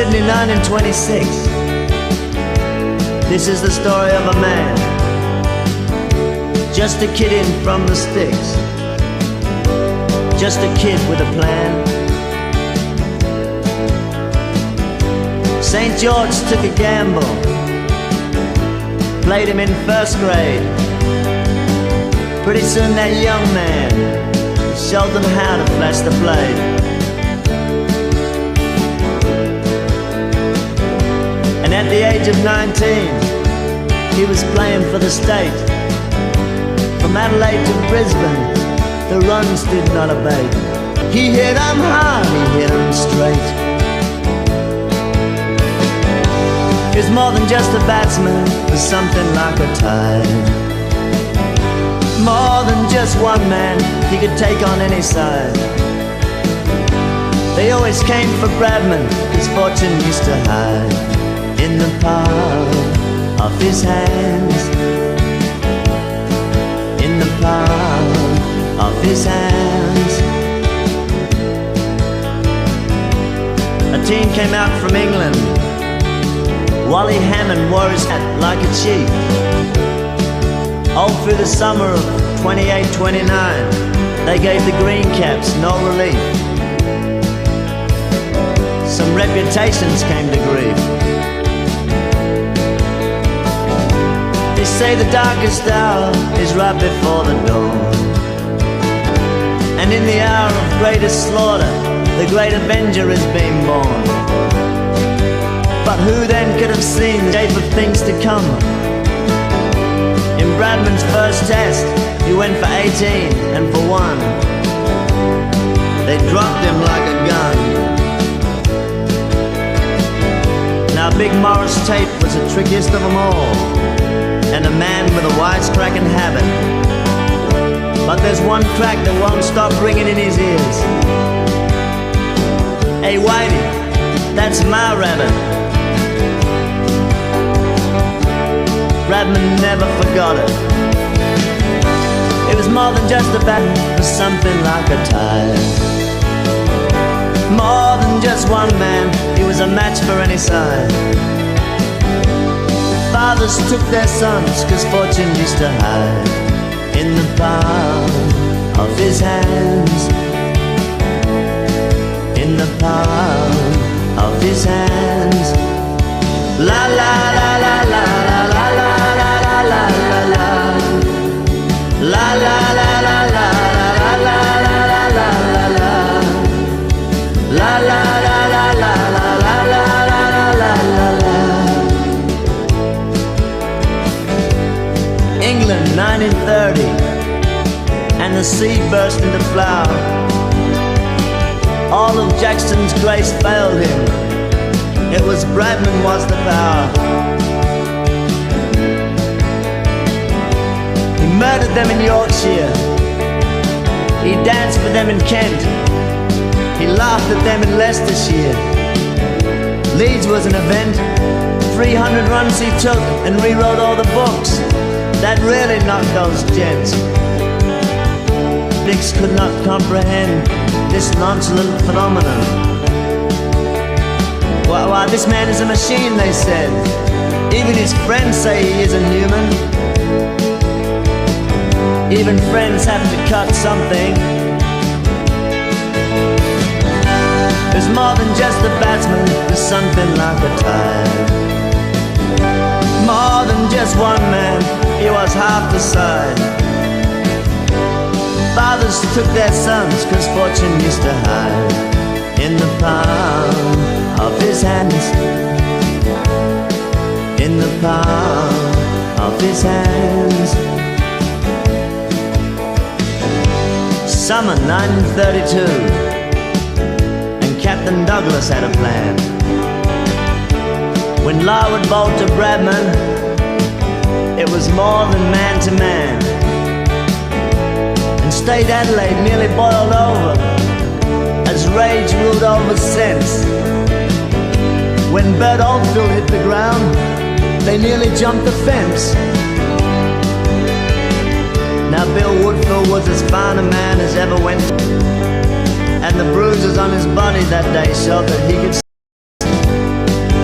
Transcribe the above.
Sydney 1926. This is the story of a man, just a kid in from the sticks, just a kid with a plan. St. George took a gamble, played him in first grade. Pretty soon that young man showed them how to flash the blade. And at the age of 19, he was playing for the state. From Adelaide to Brisbane, the runs did not abate. He hit 'em hard, he hit 'em straight. He was more than just a batsman, was something like a tide. More than just one man, he could take on any side. They always came for Bradman, his fortune used to hide in the palm of his hands. In the palm of his hands. A team came out from England. Wally Hammond wore his hat like a chief. All through the summer of 28-29, they gave the Green Caps no relief. Some reputations came to grief. They say the darkest hour is right before the dawn, and in the hour of greatest slaughter, the great Avenger has been born. But who then could have seen the shape of things to come? In Bradman's first test, he went for 18 and for 1. They dropped him like a gun. Now Big Morris Tate was the trickiest of them all, and a man with a wisecracking habit. But there's one crack that won't stop ringing in his ears. Hey Whitey, that's my rabbit. Bradman never forgot it. It was more than just a bat, it was something like a tide. More than just one man, he was a match for any side. Fathers took their sons, cause fortune used to hide in the palm of his hands. In the palm of his hands. La la la la la la la la la la la la. La la la la la la la la la la la. La la la la la la la la la la la. England 1930, and the sea burst into flower. All of Jackson's grace failed him. It was Bradman was the power. He murdered them in Yorkshire. He danced for them in Kent. He laughed at them in Leicestershire. Leeds was an event. 300 runs he took and rewrote all the books. That really knocked those gents. Critics could not comprehend this nonchalant phenomenon. Why, this man is a machine, they said. Even his friends say he isn't human. Even friends have to cut something. There's more than just a batsman, there's something like a tide. More than just one man, he was half the side. Fathers took their sons, cause fortune used to hide in the palm of his hands. In the palm of his hands. Summer 1932, and Captain Douglas had a plan. When Larwood bowled to Bradman, it was more than man to man. And State Adelaide nearly boiled over as rage ruled over sense. When Bert Oldfield hit the ground, they nearly jumped the fence. Now Bill Woodfield was as fine a man as ever went, and the bruises on his body that day showed that he could.